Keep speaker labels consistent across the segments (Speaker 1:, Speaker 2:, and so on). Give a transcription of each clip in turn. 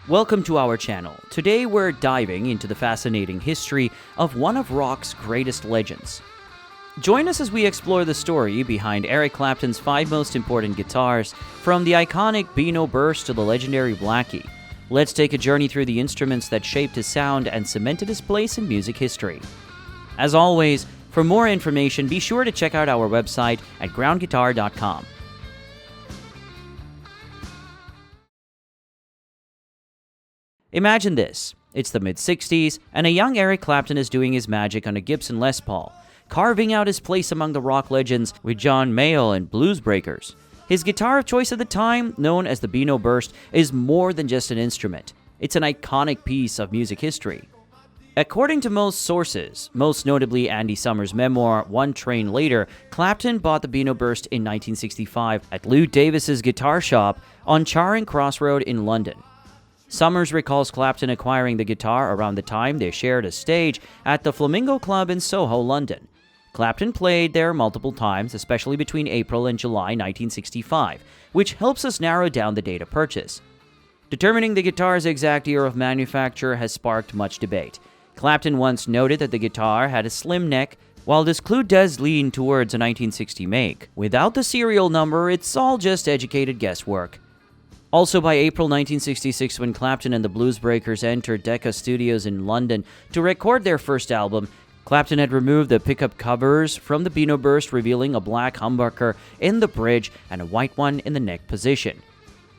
Speaker 1: Welcome to our channel. Today we're diving into the fascinating history of one of rock's greatest legends. Join us as we explore the story behind Eric Clapton's 5 most important guitars, from the iconic Beano Burst to the legendary Blackie. Let's take a journey through the instruments that shaped his sound and cemented his place in music history. As always, for more information, be sure to check out our website at groundguitar.com. Imagine this. It's the mid-60s, and a young Eric Clapton is doing his magic on a Gibson Les Paul, carving out his place among the rock legends with John Mayall and blues breakers. His guitar of choice at the time, known as the Beano Burst, is more than just an instrument. It's an iconic piece of music history. According to most sources, most notably Andy Summers' memoir, One Train Later, Clapton bought the Beano Burst in 1965 at Lou Davis's guitar shop on Charing Cross Road in London. Summers recalls Clapton acquiring the guitar around the time they shared a stage at the Flamingo Club in Soho, London. Clapton played there multiple times, especially between April and July 1965, which helps us narrow down the date of purchase. Determining the guitar's exact year of manufacture has sparked much debate. Clapton once noted that the guitar had a slim neck, while this clue does lean towards a 1960 make. Without the serial number, it's all just educated guesswork. Also, by April 1966, when Clapton and the Blues Breakers entered Decca Studios in London to record their first album, Clapton had removed the pickup covers from the Beano Burst, revealing a black humbucker in the bridge and a white one in the neck position.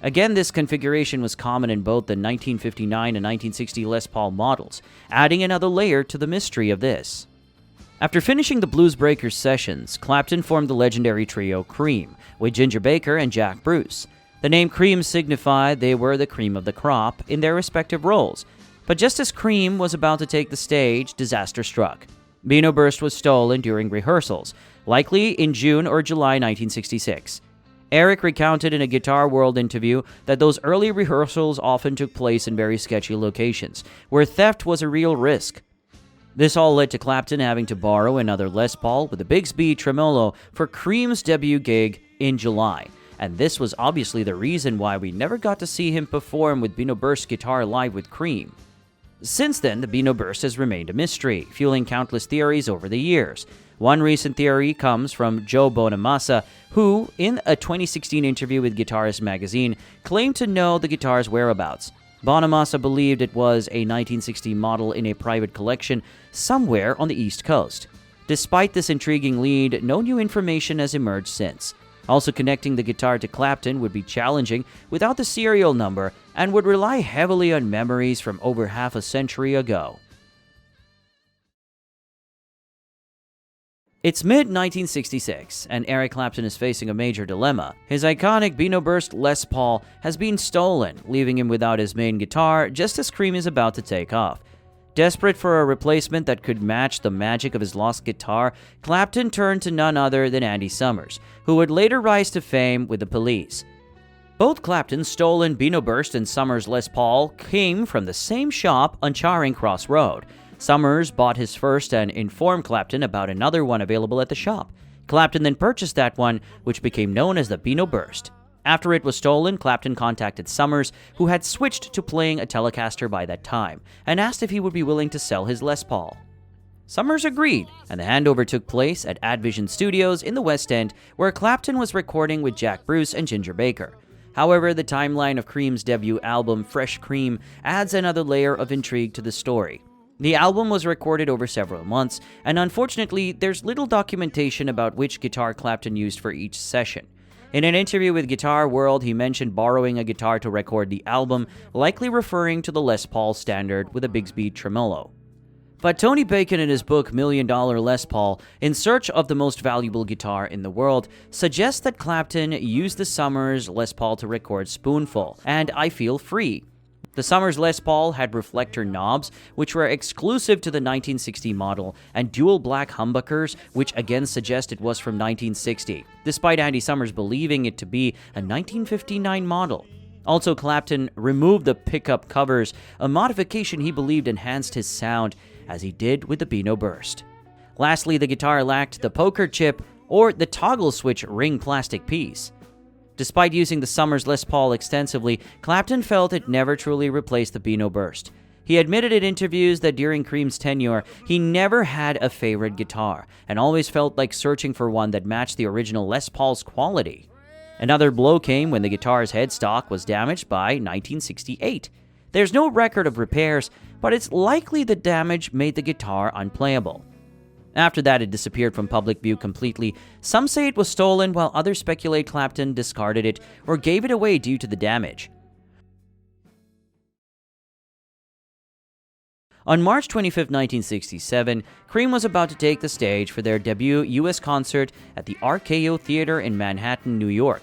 Speaker 1: Again, this configuration was common in both the 1959 and 1960 Les Paul models, adding another layer to the mystery of this. After finishing the Blues Breakers sessions, Clapton formed the legendary trio Cream, with Ginger Baker and Jack Bruce. The name Cream signified they were the cream of the crop in their respective roles. But just as Cream was about to take the stage, disaster struck. Beano Burst was stolen during rehearsals, likely in June or July 1966. Eric recounted in a Guitar World interview that those early rehearsals often took place in very sketchy locations, where theft was a real risk. This all led to Clapton having to borrow another Les Paul with a Bigsby tremolo for Cream's debut gig in July. And this was obviously the reason why we never got to see him perform with Beano Burst guitar live with Cream. Since then, the Beano Burst has remained a mystery, fueling countless theories over the years. One recent theory comes from Joe Bonamassa, who, in a 2016 interview with Guitarist magazine, claimed to know the guitar's whereabouts. Bonamassa believed it was a 1960 model in a private collection somewhere on the East Coast. Despite this intriguing lead, no new information has emerged since. Also, connecting the guitar to Clapton would be challenging without the serial number and would rely heavily on memories from over half a century ago. It's mid-1966, and Eric Clapton is facing a major dilemma. His iconic Beano Burst Les Paul has been stolen, leaving him without his main guitar just as Cream is about to take off. Desperate for a replacement that could match the magic of his lost guitar, Clapton turned to none other than Andy Summers, who would later rise to fame with the Police. Both Clapton's stolen Beano Burst and Summers' Les Paul came from the same shop on Charing Cross Road. Summers bought his first and informed Clapton about another one available at the shop. Clapton then purchased that one, which became known as the Beano Burst. After it was stolen, Clapton contacted Summers, who had switched to playing a Telecaster by that time, and asked if he would be willing to sell his Les Paul. Summers agreed, and the handover took place at Advision Studios in the West End, where Clapton was recording with Jack Bruce and Ginger Baker. However, the timeline of Cream's debut album, Fresh Cream, adds another layer of intrigue to the story. The album was recorded over several months, and unfortunately, there's little documentation about which guitar Clapton used for each session. In an interview with Guitar World, he mentioned borrowing a guitar to record the album, likely referring to the Les Paul Standard with a Bigsby tremolo. But Tony Bacon, in his book $1 Million Les Paul, In Search of the Most Valuable Guitar in the World, suggests that Clapton used the Summers Les Paul to record Spoonful and I Feel Free. The Summers Les Paul had reflector knobs, which were exclusive to the 1960 model, and dual black humbuckers, which again suggest it was from 1960, despite Andy Summers believing it to be a 1959 model. Also, Clapton removed the pickup covers, a modification he believed enhanced his sound, as he did with the Beano Burst. Lastly, the guitar lacked the poker chip or the toggle switch ring plastic piece. Despite using the Summers Les Paul extensively, Clapton felt it never truly replaced the Beano Burst. He admitted in interviews that during Cream's tenure, he never had a favorite guitar, and always felt like searching for one that matched the original Les Paul's quality. Another blow came when the guitar's headstock was damaged by 1968. There's no record of repairs, but it's likely the damage made the guitar unplayable. After that, it disappeared from public view completely. Some say it was stolen, while others speculate Clapton discarded it or gave it away due to the damage. On March 25, 1967, Cream was about to take the stage for their debut U.S. concert at the RKO Theater in Manhattan, New York.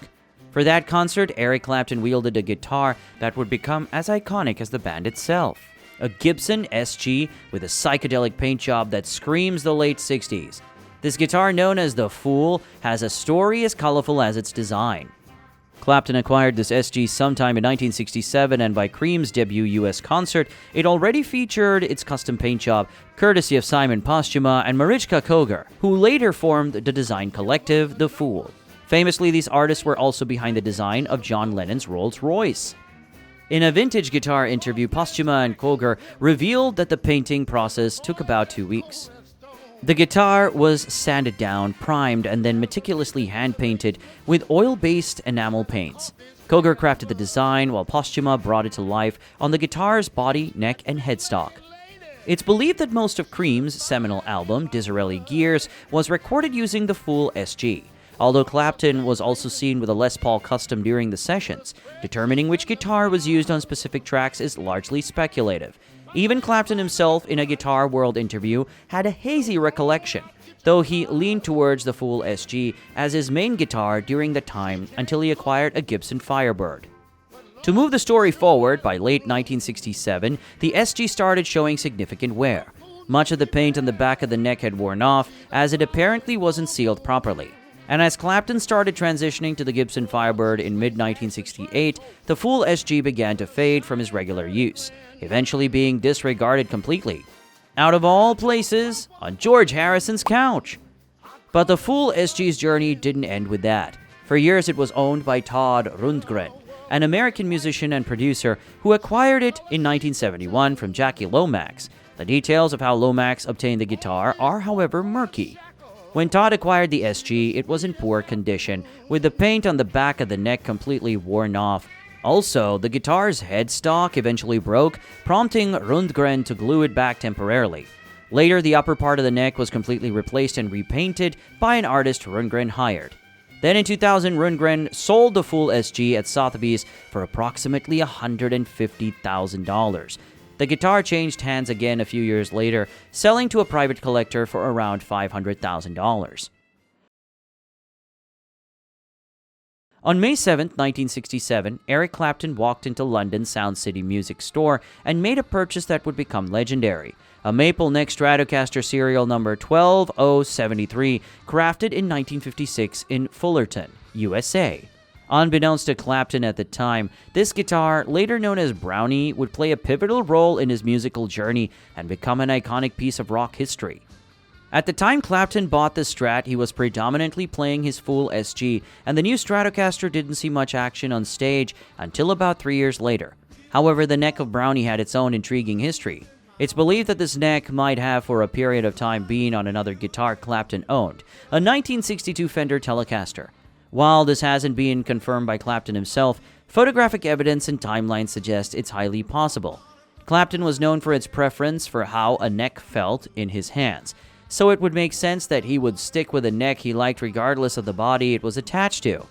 Speaker 1: For that concert, Eric Clapton wielded a guitar that would become as iconic as the band itself. A Gibson SG with a psychedelic paint job that screams the late 60s. This guitar, known as the Fool, has a story as colorful as its design. Clapton acquired this SG sometime in 1967, and by Cream's debut U.S. concert, it already featured its custom paint job, courtesy of Simon Posthuma and Marichka Koger, who later formed the design collective The Fool. Famously, these artists were also behind the design of John Lennon's Rolls-Royce. In a vintage guitar interview, Posthuma and Koger revealed that the painting process took about 2 weeks. The guitar was sanded down, primed, and then meticulously hand-painted with oil-based enamel paints. Koger crafted the design, while Posthuma brought it to life on the guitar's body, neck, and headstock. It's believed that most of Cream's seminal album, Disraeli Gears, was recorded using the Fool SG. Although Clapton was also seen with a Les Paul Custom during the sessions, determining which guitar was used on specific tracks is largely speculative. Even Clapton himself, in a Guitar World interview, had a hazy recollection, though he leaned towards the Fool SG as his main guitar during the time until he acquired a Gibson Firebird. To move the story forward, by late 1967, the SG started showing significant wear. Much of the paint on the back of the neck had worn off, as it apparently wasn't sealed properly. And as Clapton started transitioning to the Gibson Firebird in mid-1968, the Fool SG began to fade from his regular use, eventually being disregarded completely. Out of all places, on George Harrison's couch. But the Fool SG's journey didn't end with that. For years it was owned by Todd Rundgren, an American musician and producer who acquired it in 1971 from Jackie Lomax. The details of how Lomax obtained the guitar are, however, murky. When Todd acquired the SG, it was in poor condition, with the paint on the back of the neck completely worn off. Also, the guitar's headstock eventually broke, prompting Rundgren to glue it back temporarily. Later, the upper part of the neck was completely replaced and repainted by an artist Rundgren hired. Then in 2000, Rundgren sold the Fool SG at Sotheby's for approximately $150,000. The guitar changed hands again a few years later, selling to a private collector for around $500,000. On May 7, 1967, Eric Clapton walked into London's Sound City Music Store and made a purchase that would become legendary, a maple neck Stratocaster serial number 12073, crafted in 1956 in Fullerton, USA. Unbeknownst to Clapton at the time, this guitar, later known as Brownie, would play a pivotal role in his musical journey and become an iconic piece of rock history. At the time Clapton bought the Strat, he was predominantly playing his Fool SG, and the new Stratocaster didn't see much action on stage until about 3 years later. However, the neck of Brownie had its own intriguing history. It's believed that this neck might have for a period of time been on another guitar Clapton owned, a 1962 Fender Telecaster. While this hasn't been confirmed by Clapton himself, photographic evidence and timelines suggest it's highly possible. Clapton was known for its preference for how a neck felt in his hands, so it would make sense that he would stick with a neck he liked regardless of the body it was attached to.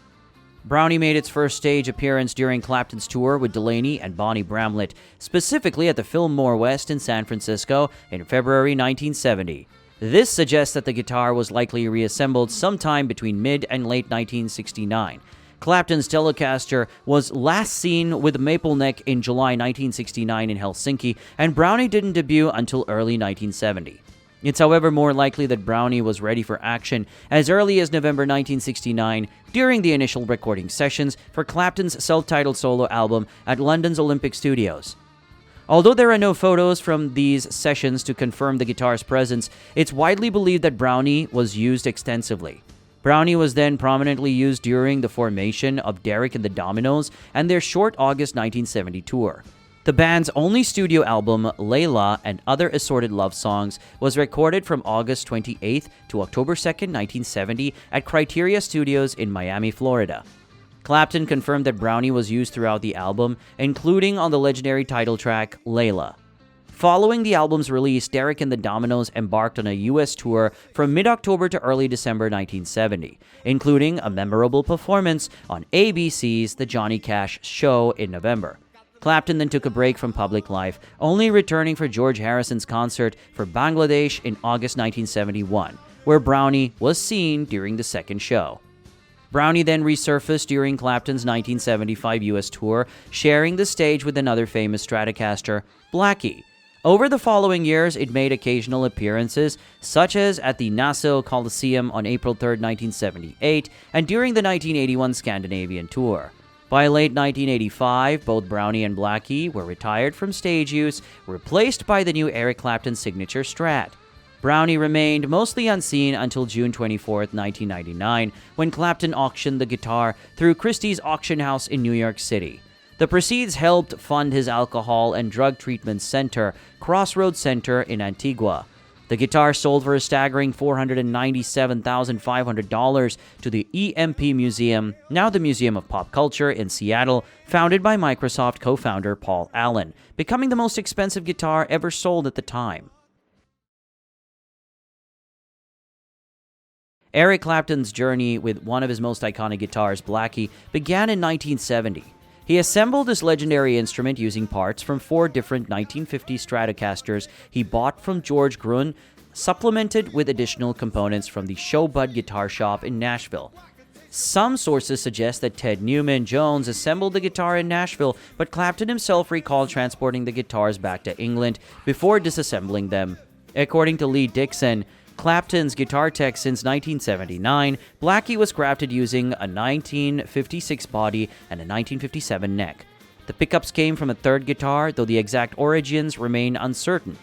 Speaker 1: Brownie made its first stage appearance during Clapton's tour with Delaney and Bonnie Bramlett, specifically at the Fillmore West in San Francisco in February 1970. This suggests that the guitar was likely reassembled sometime between mid and late 1969. Clapton's Telecaster was last seen with maple neck in July 1969 in Helsinki, and Brownie didn't debut until early 1970. It's however more likely that Brownie was ready for action as early as November 1969 during the initial recording sessions for Clapton's self-titled solo album at London's Olympic Studios. Although there are no photos from these sessions to confirm the guitar's presence, it's widely believed that Brownie was used extensively. Brownie was then prominently used during the formation of Derek and the Dominoes and their short August 1970 tour. The band's only studio album, Layla and Other Assorted Love Songs, was recorded from August 28th to October 2nd, 1970 at Criteria Studios in Miami, Florida. Clapton confirmed that Brownie was used throughout the album, including on the legendary title track, Layla. Following the album's release, Derek and the Dominoes embarked on a U.S. tour from mid-October to early December 1970, including a memorable performance on ABC's The Johnny Cash Show in November. Clapton then took a break from public life, only returning for George Harrison's concert for Bangladesh in August 1971, where Brownie was seen during the second show. Brownie then resurfaced during Clapton's 1975 U.S. tour, sharing the stage with another famous Stratocaster, Blackie. Over the following years, it made occasional appearances, such as at the Nassau Coliseum on April 3, 1978, and during the 1981 Scandinavian tour. By late 1985, both Brownie and Blackie were retired from stage use, replaced by the new Eric Clapton signature Strat. Brownie remained mostly unseen until June 24, 1999, when Clapton auctioned the guitar through Christie's auction house in New York City. The proceeds helped fund his alcohol and drug treatment center, Crossroads Center in Antigua. The guitar sold for a staggering $497,500 to the EMP Museum, now the Museum of Pop Culture in Seattle, founded by Microsoft co-founder Paul Allen, becoming the most expensive guitar ever sold at the time. Eric Clapton's journey with one of his most iconic guitars, Blackie, began in 1970. He assembled this legendary instrument using parts from 4 different 1950 Stratocasters he bought from George Grun, supplemented with additional components from the Showbud Guitar Shop in Nashville. Some sources suggest that Ted Newman Jones assembled the guitar in Nashville, but Clapton himself recalled transporting the guitars back to England before disassembling them. According to Lee Dixon, Clapton's guitar tech since 1979, Blackie was crafted using a 1956 body and a 1957 neck. The pickups came from a third guitar, though the exact origins remain uncertain.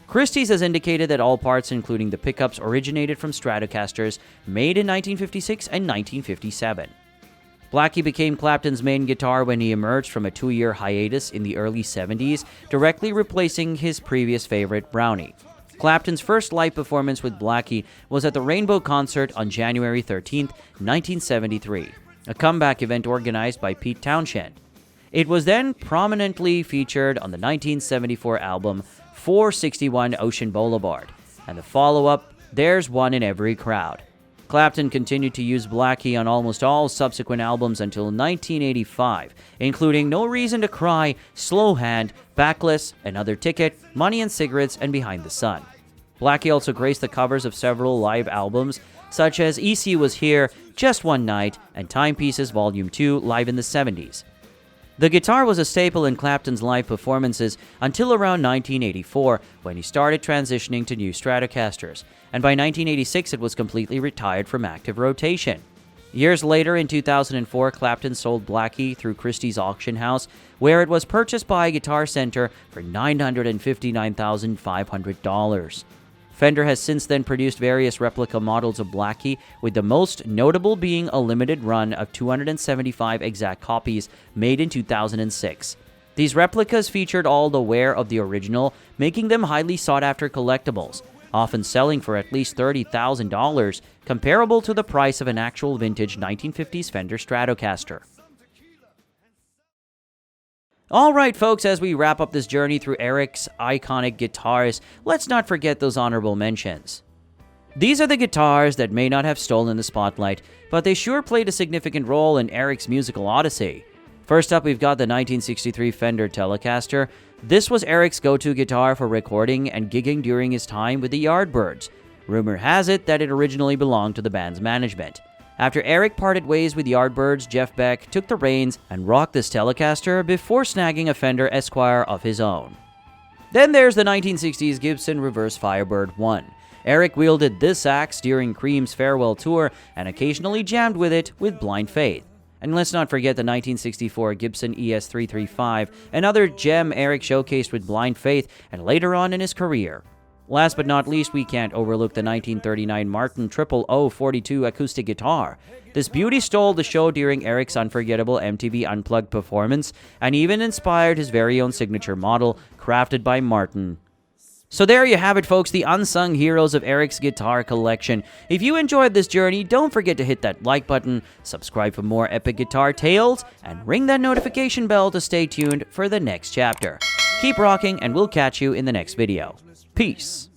Speaker 1: Christie's has indicated that all parts, including the pickups, originated from Stratocasters made in 1956 and 1957. Blackie became Clapton's main guitar when he emerged from a 2-year hiatus in the early 70s, directly replacing his previous favorite, Brownie. Clapton's first live performance with Blackie was at the Rainbow Concert on January 13, 1973, a comeback event organized by Pete Townshend. It was then prominently featured on the 1974 album 461 Ocean Boulevard, and the follow-up, There's One in Every Crowd. Clapton continued to use Blackie on almost all subsequent albums until 1985, including No Reason to Cry, Slow Hand, Backless, Another Ticket, Money and Cigarettes, and Behind the Sun. Blackie also graced the covers of several live albums, such as EC Was Here, Just One Night, and Timepieces Volume 2, live in the 70s. The guitar was a staple in Clapton's live performances until around 1984, when he started transitioning to new Stratocasters, and by 1986 it was completely retired from active rotation. Years later, in 2004, Clapton sold Blackie through Christie's auction house, where it was purchased by Guitar Center for $959,500. Fender has since then produced various replica models of Blackie, with the most notable being a limited run of 275 exact copies made in 2006. These replicas featured all the wear of the original, making them highly sought-after collectibles, often selling for at least $30,000, comparable to the price of an actual vintage 1950s Fender Stratocaster. Alright folks, as we wrap up this journey through Eric's iconic guitars, let's not forget those honorable mentions. These are the guitars that may not have stolen the spotlight, but they sure played a significant role in Eric's musical odyssey. First up, we've got the 1963 Fender Telecaster. This was Eric's go-to guitar for recording and gigging during his time with the Yardbirds. Rumor has it that it originally belonged to the band's management. After Eric parted ways with Yardbirds, Jeff Beck took the reins and rocked this Telecaster before snagging a Fender Esquire of his own. Then there's the 1960s Gibson Reverse Firebird 1. Eric wielded this axe during Cream's farewell tour and occasionally jammed with it with Blind Faith. And let's not forget the 1964 Gibson ES335, another gem Eric showcased with Blind Faith and later on in his career. Last but not least, we can't overlook the 1939 Martin 0042 acoustic guitar. This beauty stole the show during Eric's unforgettable MTV Unplugged performance, and even inspired his very own signature model, crafted by Martin. So there you have it, folks, the unsung heroes of Eric's guitar collection. If you enjoyed this journey, don't forget to hit that like button, subscribe for more epic guitar tales, and ring that notification bell to stay tuned for the next chapter. Keep rocking, and we'll catch you in the next video. Peace.